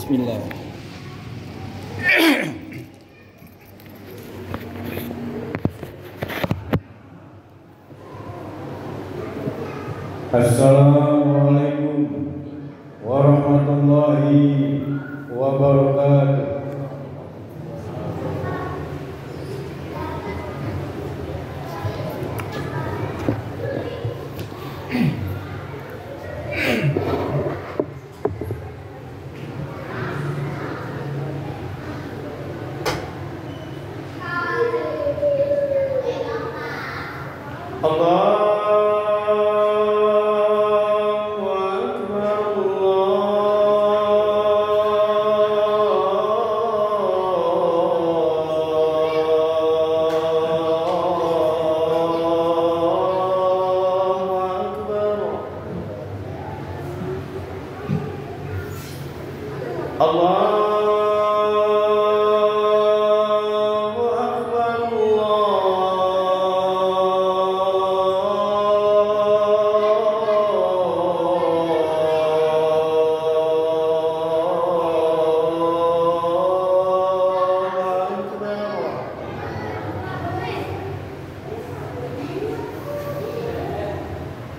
Bismillah. Assalamualaikum warahmatullahi wabarakatuh.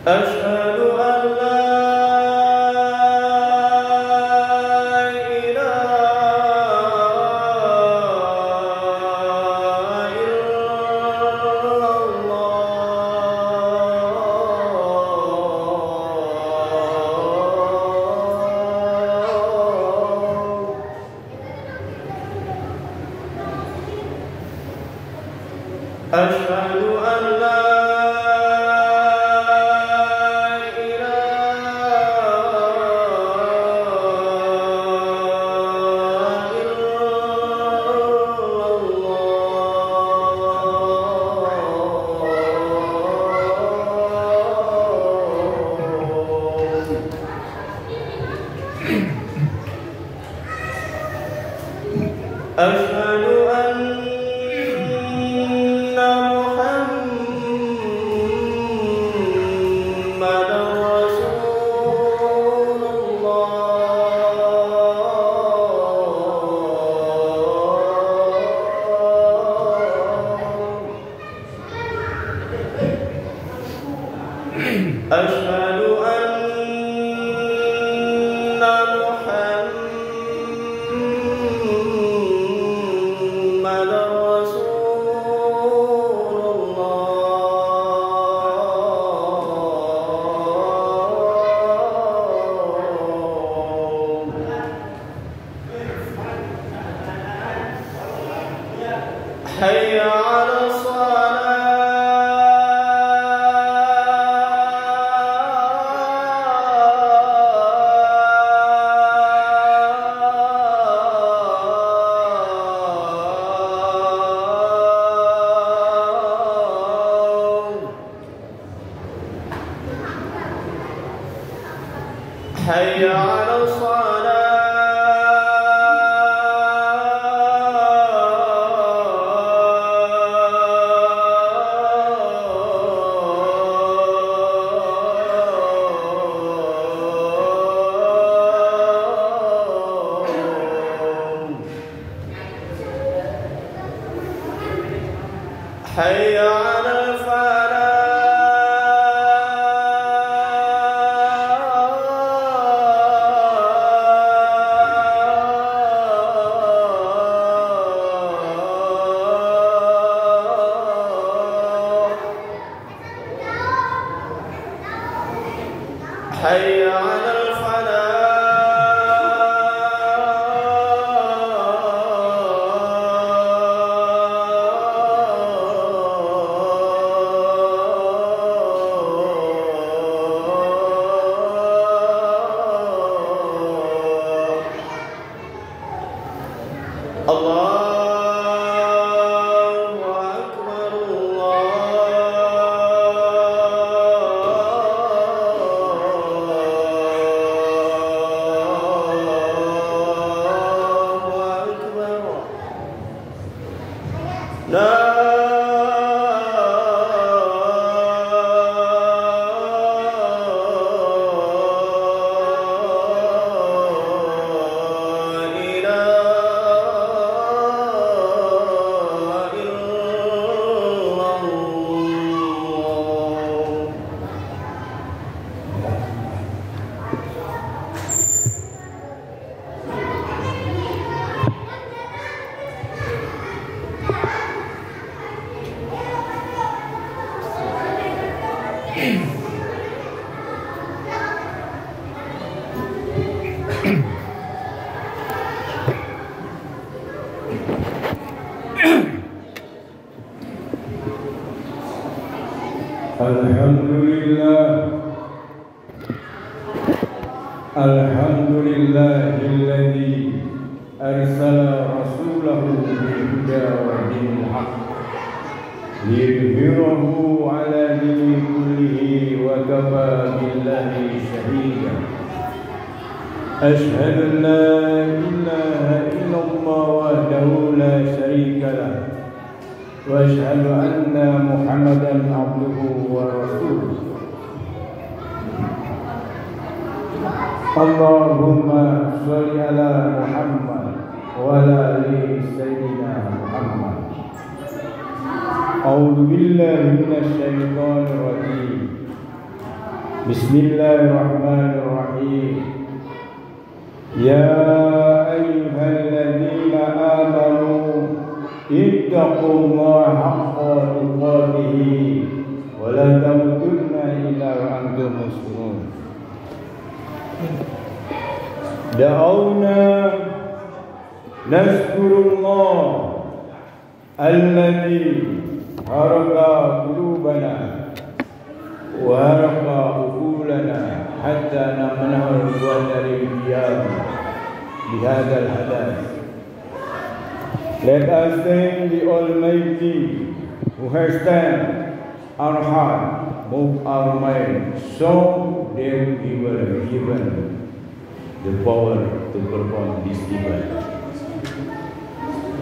أشهد أن لا أشهد أن لا أشهد أن محمدا رسول الله. أشهد أن حي على حي على الصلاة. حي على الفلاح. حي على الله أكبر الله أكبر. لا Alhamdulillahilladzi arsala rasulahu bil-huda wa dinil haqq liyudhhirahu 'ala dini kullihi wa kafa billahi shahida. Ashhadu an la ilaha illallah wahdahu la syarika lah wa ashhadu anna Muhammadan abduhu wa rasuluh. Allahumma sholli ala Muhammad wa ala ali sayyidina Muhammad. A'udzu billahi minasy syaithanir rajim. Bismillahirrahmanirrahim. Ya ayyuhalladzina amanu ittaqullaha haqqa tuqatih wa la tamutunna illa wa antum muslimun. دعونا نذكر الله الذي حرق قلوبنا وحرق عقولنا حتى نمنع القدر القيام بهذا الحدث. Let us thank the Almighty who has stamped our heart, moved our mind, so that we were given the power to perform this event.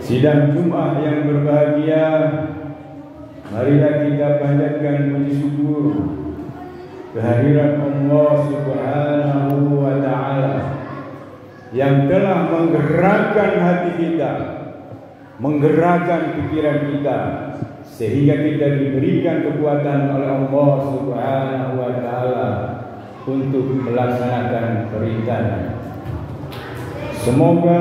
Sidang Jumat yang berbahagia, marilah kita panjatkan puji syukur kehadirat Allah Subhanahu wa Ta'ala yang telah menggerakkan hati kita, menggerakkan pikiran kita, sehingga kita diberikan kekuatan oleh Allah Subhanahu wa Ta'ala untuk melaksanakan perintahnya. Semoga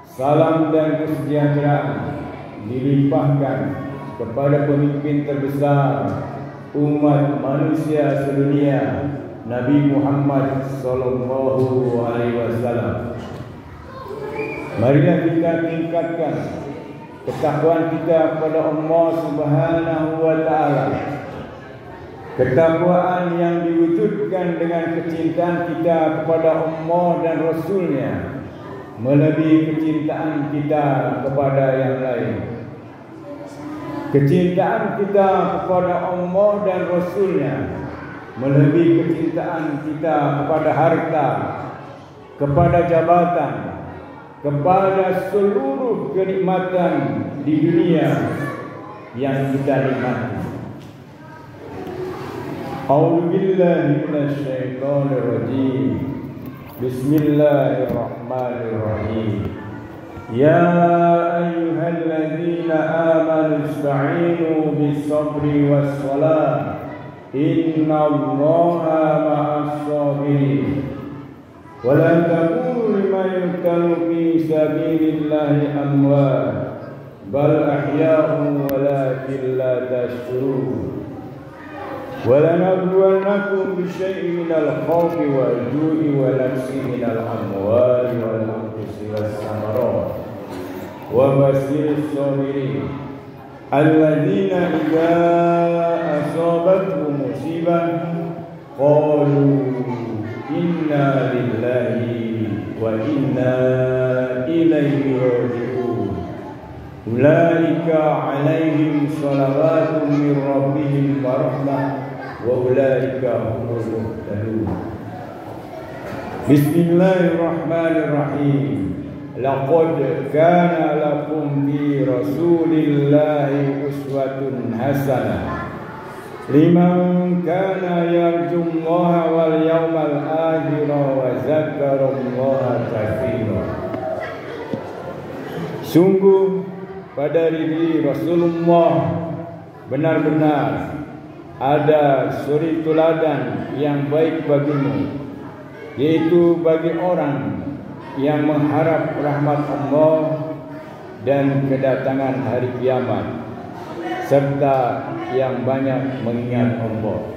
salam dan kesejahteraan dilimpahkan kepada pemimpin terbesar umat manusia sedunia, Nabi Muhammad sallallahu alaihi wasallam. Marilah kita tingkatkan ketakwaan kita kepada Allah Subhanahu wa Ta'ala. Ketakwaan yang diwujudkan dengan kecintaan kita kepada Allah dan Rasulnya melebihi kecintaan kita kepada yang lain. Kecintaan kita kepada Allah dan Rasulnya melebihi kecintaan kita kepada harta, kepada jabatan, kepada seluruh kenikmatan di dunia yang kita nikmati. A'udzu billahi minasy syaithanir rajim. Bismillahirrahmanirrahim. Ya ayyuhalladzina amanu ista'inu bis-sabri was-salah. Innallaha ma'as-sabirin. Wa la taqulu liman yuqtalu fi sabilillahi amwat bal ahya'un walakin la tashkurun. وَلَنَبْلُوَنَّكُمْ بِشَيْءٍ مِنَ الْخَوْفِ وَالْجُوعِ وَنَقْصٍ مِنَ الْأَمْوَالِ وَالْأَنفُسِ وَالثَّمَرَاتِ وَبَشِّرِ الصَّابِرِينَ الَّذِينَ إِذَا أَصَابَتْهُمْ مُصِيبَةٌ قَالُوا إِنَّا لِلَّهِ وَإِنَّا إِلَيْهِ راجعون أُولَئِكَ عَلَيْهِمْ صَلَوَاتٌ مِّن رَّبِّهِمْ وَرَحْمَةٌ وَأُولَئِكَ هُمُ الْمُهْتَدُونَ. Bismillahirrahmanirrahim. Laqad kana lakum fi Rasulillahi uswatun hasanah liman kana yarjullaha wal yawmal akhir wa dzakarallaha katsiran. Sungguh pada diri Rasulullah benar-benar ada suri teladan yang baik bagimu, yaitu bagi orang yang mengharap rahmat Allah dan kedatangan hari kiamat, serta yang banyak mengingat Allah.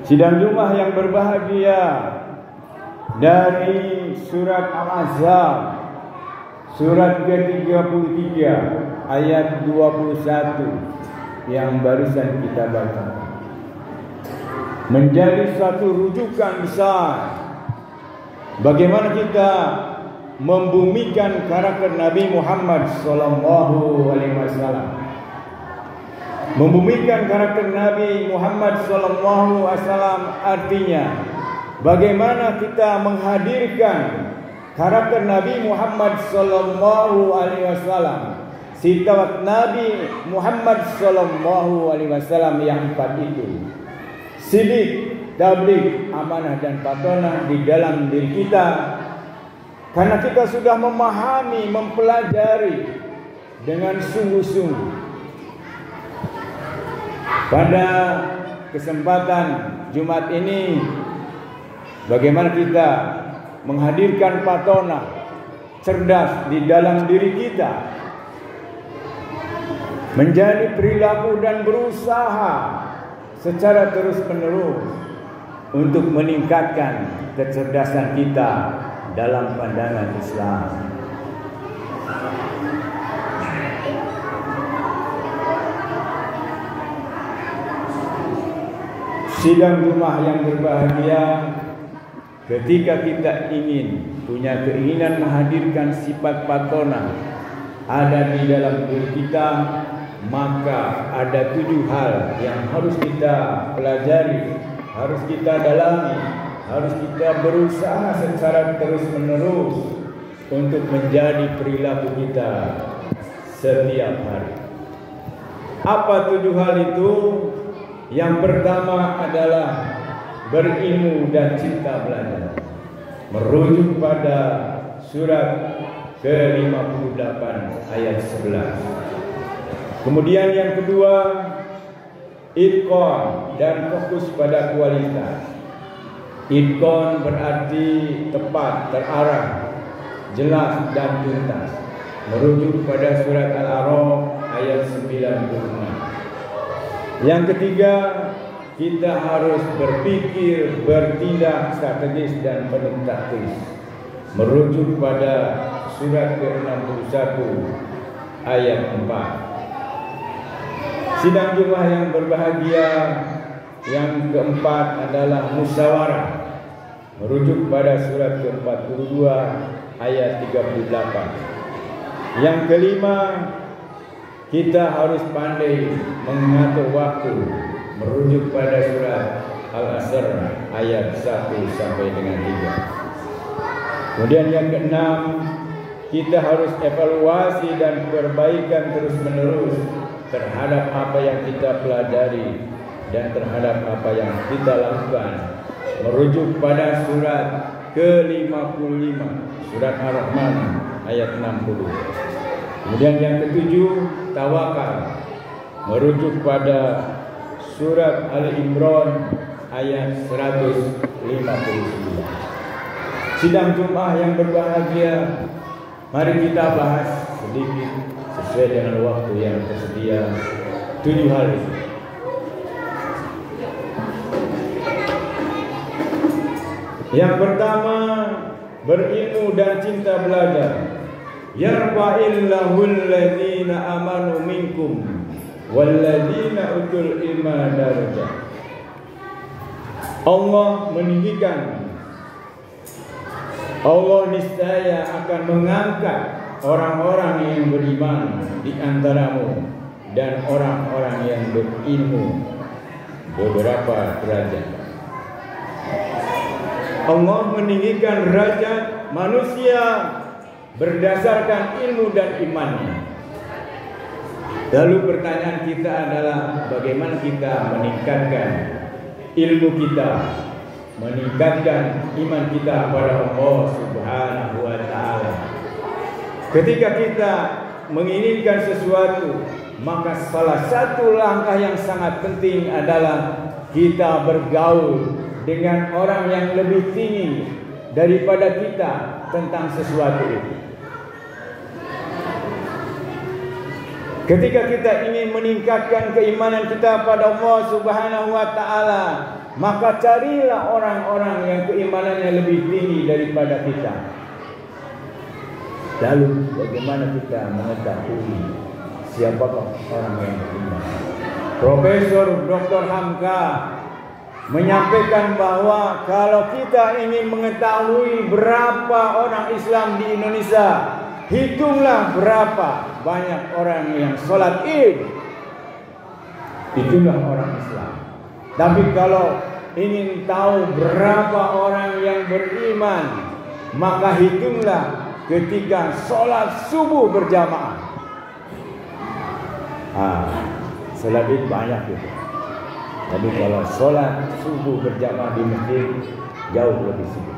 Sidang Jumat yang berbahagia, dari surat Al-Ahzab, surat ke-33 ayat 21 yang barusan kita baca, menjadi satu rujukan besar bagaimana kita membumikan karakter Nabi Muhammad SAW. Membumikan karakter Nabi Muhammad SAW artinya bagaimana kita menghadirkan karakter Nabi Muhammad SAW, sifat Nabi Muhammad SAW yang 4 itu: sidik, tabligh, amanah dan patonah di dalam diri kita. Karena kita sudah memahami, mempelajari dengan sungguh-sungguh. Pada kesempatan Jumat ini, bagaimana kita menghadirkan patonah cerdas di dalam diri kita, menjadi perilaku dan berusaha secara terus-menerus untuk meningkatkan kecerdasan kita dalam pandangan Islam. Sidang Jumat yang berbahagia, ketika kita punya keinginan menghadirkan sifat patonah ada di dalam diri kita, maka ada 7 hal yang harus kita pelajari, harus kita dalami, harus kita berusaha secara terus-menerus untuk menjadi perilaku kita setiap hari. Apa 7 hal itu? Yang pertama adalah berilmu dan cinta belajar, merujuk pada surat ke-58 ayat 11. Kemudian yang kedua, itqan dan fokus pada kualitas. Itqan berarti tepat, terarah, jelas dan tuntas, merujuk pada surat Al-A'raf ayat 96. Yang ketiga, kita harus berpikir, bertindak strategis dan penuh taktis, merujuk pada surat ke-61 ayat 4. Sidang Jumat yang berbahagia, yang keempat adalah musyawarah, merujuk pada surat ke-42 ayat 38. Yang kelima, kita harus pandai mengatur waktu, merujuk pada surat Al-Asr ayat 1 sampai dengan 3. Kemudian yang keenam, kita harus evaluasi dan perbaikan terus-menerus terhadap apa yang kita pelajari dan terhadap apa yang kita lakukan, merujuk pada surat ke-55 surat Ar-Rahman ayat 60. Kemudian yang ketujuh, tawakal, merujuk pada surat Al-Imran ayat 159. Sidang Jumat yang berbahagia, mari kita bahas sedikit sesuai dengan waktu yang tersedia 7 hal itu. Yang pertama, berilmu dan cinta belajar. Yarfa'illahul ladzina amanu minkum walladzina utul ilma darajat. Allah meninggikan, Allah niscaya akan mengangkat orang-orang yang beriman di antaramu dan orang-orang yang berilmu beberapa derajat. Allah meninggikan derajat manusia berdasarkan ilmu dan imannya. Lalu pertanyaan kita adalah bagaimana kita meningkatkan ilmu kita, meningkatkan iman kita kepada Allah Subhanahu wa taala. Ketika kita menginginkan sesuatu, maka salah satu langkah yang sangat penting adalah kita bergaul dengan orang yang lebih tinggi daripada kita tentang sesuatu itu. Ketika kita ingin meningkatkan keimanan kita pada Allah Subhanahu wa taala, maka carilah orang-orang yang keimanannya lebih tinggi daripada kita. Lalu bagaimana kita mengetahui siapakah orang yang beriman? Profesor Dr. Hamka menyampaikan bahwa kalau kita ingin mengetahui berapa orang Islam di Indonesia, hitunglah berapa banyak orang yang sholat Id. Itulah orang Islam. Tapi kalau ingin tahu berapa orang yang beriman, maka hitunglah ketika sholat subuh berjamaah. Sholat Id banyak itu. Tapi kalau sholat subuh berjamaah di masjid jauh lebih sedikit.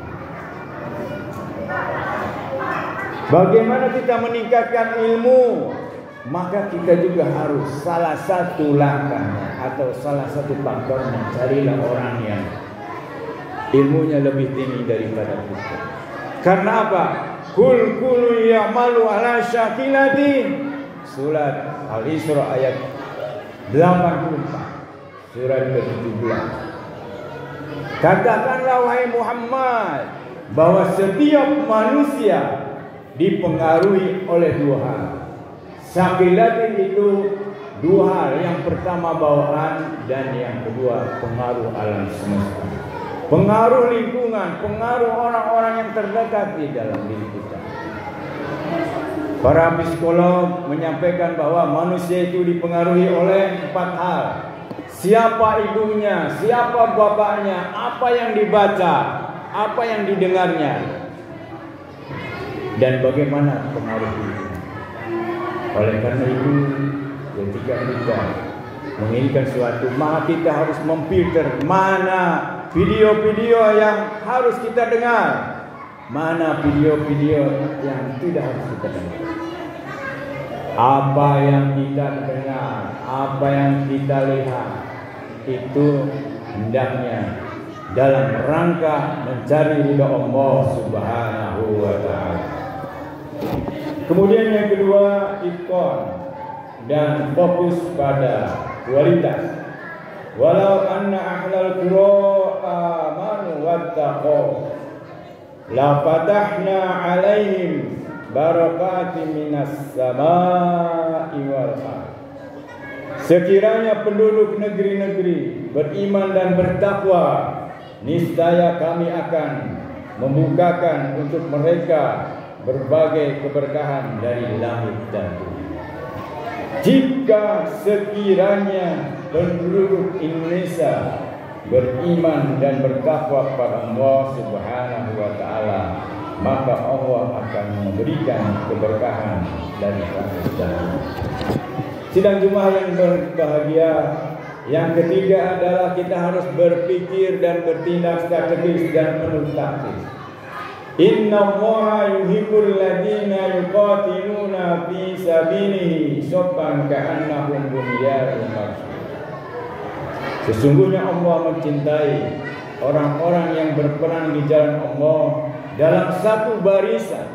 Bagaimana kita meningkatkan ilmu? Maka kita juga harus salah satu langkahnya atau salah satu faktornya, carilah orang yang ilmunya lebih tinggi daripada kita. Karena apa? Kul ya'malu ala syakilati. Surat Al-Isra ayat 84. Surat ke-17. Katakanlah wahai Muhammad bahwa setiap manusia dipengaruhi oleh dua hal. Sakilatin itu dua hal. Yang pertama bawaan dan yang kedua pengaruh alam semesta. Pengaruh lingkungan, pengaruh orang-orang yang terdekat di dalam diri kita. Para psikolog menyampaikan bahwa manusia itu dipengaruhi oleh 4 hal. Siapa ibunya, siapa bapaknya, apa yang dibaca, apa yang didengarnya, dan bagaimana pengaruh itu. Oleh karena itu, ketika kita menginginkan sesuatu, maka kita harus memfilter mana video-video yang harus kita dengar, mana video-video yang tidak harus kita dengar. Apa yang kita dengar, apa yang kita lihat, itu hendaknya dalam rangka mencari ridha Allah Subhanahu wa taala. Kemudian yang kedua, itqan dan fokus pada kualitas. Walau anna ahlal qura amanu wattaqu la fatahna alaihim barakatin minas samai wal ardh. Sekiranya penduduk negeri-negeri beriman dan bertakwa, niscaya kami akan membukakan untuk mereka berbagai keberkahan dari langit dan bumi. Jika sekiranya penduduk Indonesia beriman dan bertakwa kepada Allah Subhanahu wa taala, maka Allah akan memberikan keberkahan dari langit dan bumi. Sidang Jumat yang berbahagia, yang ketiga adalah kita harus berpikir dan bertindak strategis dan penuh taktis. Inna Allaha yuhibbul ladina yuqatiluna fi sabilihi saffan ka'annahum bunyanun marsus. Sesungguhnya Allah mencintai orang-orang yang berperang di jalan Allah dalam satu barisan,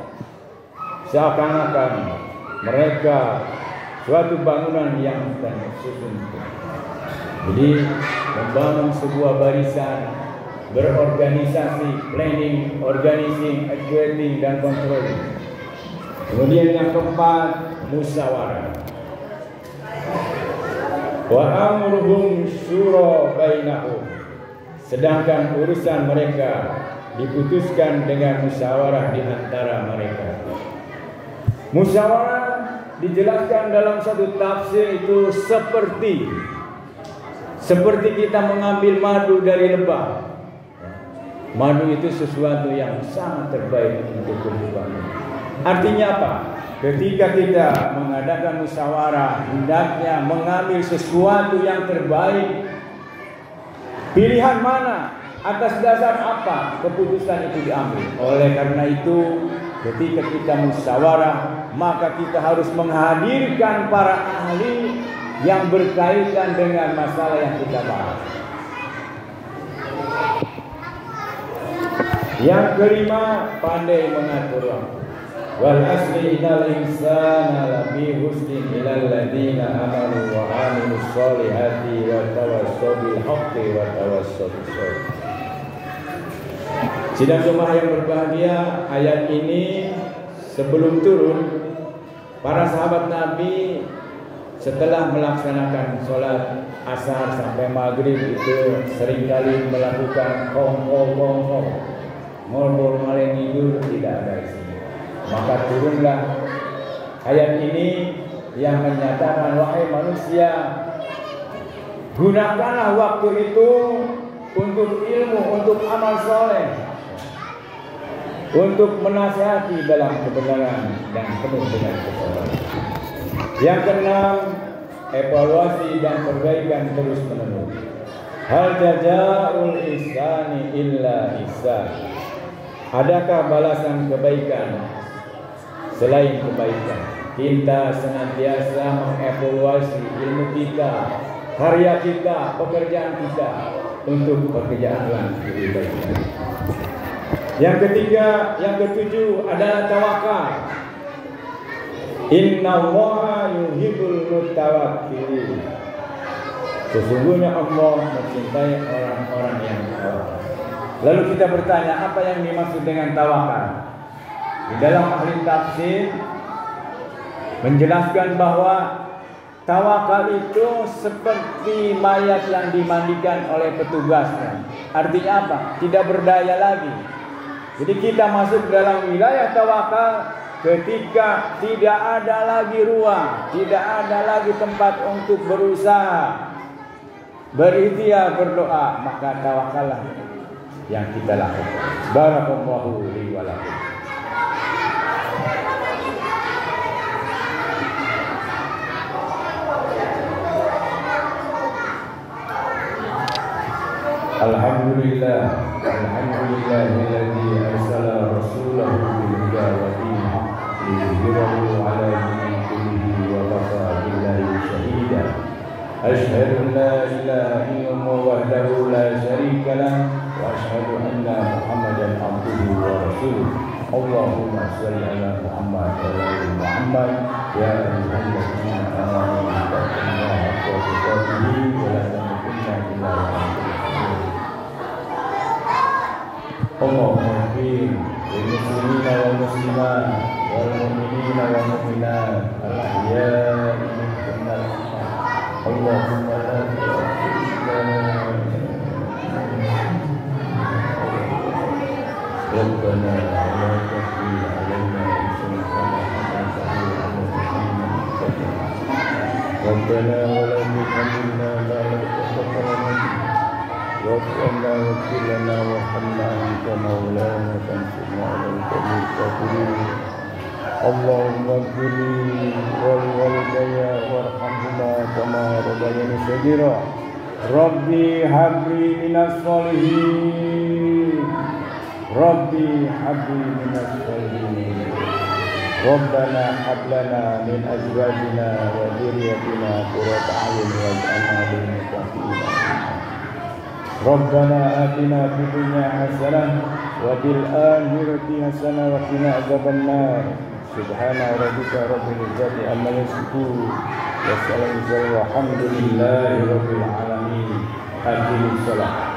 seakan-akan mereka suatu bangunan yang tersusun. Jadi membangun sebuah barisan, berorganisasi, planning, organizing, actuating, dan controlling. Kemudian yang keempat, musyawarah. Wa amruhum syura bainahum. Sedangkan urusan mereka diputuskan dengan musyawarah di antara mereka. Musyawarah dijelaskan dalam satu tafsir itu seperti kita mengambil madu dari lebah. Madu itu sesuatu yang sangat terbaik untuk kehidupan. Artinya apa? Ketika kita mengadakan musyawarah, hendaknya mengambil sesuatu yang terbaik. Pilihan mana? Atas dasar apa keputusan itu diambil? Oleh karena itu, ketika kita musyawarah, maka kita harus menghadirkan para ahli yang berkaitan dengan masalah yang kita bahas. Yang kelima, pandai mengatur waktu. wal asri innal insana lafi husnin illal ladzina amanu wa amilus solihati wa tawassaw bil haqqi wa tawassaw bis sabr. Sidang jemaah yang berbahagia, ayat ini sebelum turun, para sahabat Nabi setelah melaksanakan sholat asar sampai maghrib itu seringkali melakukan kongko-kongko, ngobrol malam tidur, tidak ada isinya. Maka turunlah ayat ini yang menyatakan, wahai manusia, gunakanlah waktu itu untuk ilmu, untuk amal soleh, untuk menasihati dalam kebenaran dan penuh dengan kesabaran. Yang keenam, evaluasi dan perbaikan terus menerus. Hal jazaa'ul ihsani illa ihsan. Adakah balasan kebaikan selain kebaikan? Kita senantiasa mengevaluasi ilmu kita, karya kita, pekerjaan kita untuk pekerjaan lebih baik. Yang ketiga, yang ketujuh adalah tawakal. Innallaha yuhibbul mutawakkilin. Sesungguhnya Allah mencintai orang-orang yang tawakal. Lalu kita bertanya, apa yang dimaksud dengan tawakal? Di dalam ahli tafsir menjelaskan bahwa tawakal itu seperti mayat yang dimandikan oleh petugasnya. Artinya apa? Tidak berdaya lagi. Jadi kita masuk dalam wilayah tawakal ketika tidak ada lagi ruang, tidak ada lagi tempat untuk berusaha, berikhtiar, berdoa, maka tawakallah yang kita lakukan. Barakallahu li wa lakum. Alhamdulillah, alhamdulillahilladzi arsala rasulahu bil huda wa dinil haqq liyudhhirahu 'ala dini kullihi wa kafa billahi shahida. Asyhadu an la ilaha illallah wahdahu la syarika lah wa asyhadu anna Muhammadan abduhu wa rasuluh. Allahumma shalli ala Muhammad wa ala Muhammad ya ayyuhalladzina amanu taqullaha haqqa tuqatih wa la tamutunna illa wa antum. Allahumma ighfir lil muslimina wal muslimat wal mu'minina wal mu'minat al ahya'i minhum wal amwat. Allahumma la tu'akhidhna Rabbana wa la tahmil 'alaina isran kama hamaltahu 'ala alladhina min qablina. Rabbana wa la tuhammilna ma la taqata lana bihi. Rabbana waghfir lana warhamna anta maulana fansurna 'alal qawmil kafirin. Allahumma ighfir li wa liwalidayya warhamhuma kama rabbayani shaghira. Rabbi habli minas sholihin. Rabbi habli minas sholihin. Rabbana hab lana min azwajina wa dhurriyyatina qurrata a'yun waj'alna lil muttaqina. Rabbana atina fid dunya hasanah wa fil akhirati hasanah wa qina adzabannar. Subhana rabbika rabbil izzati amma yasifun wa salamun alal hamdulillahi rabbil alamin. Aqimus shalah.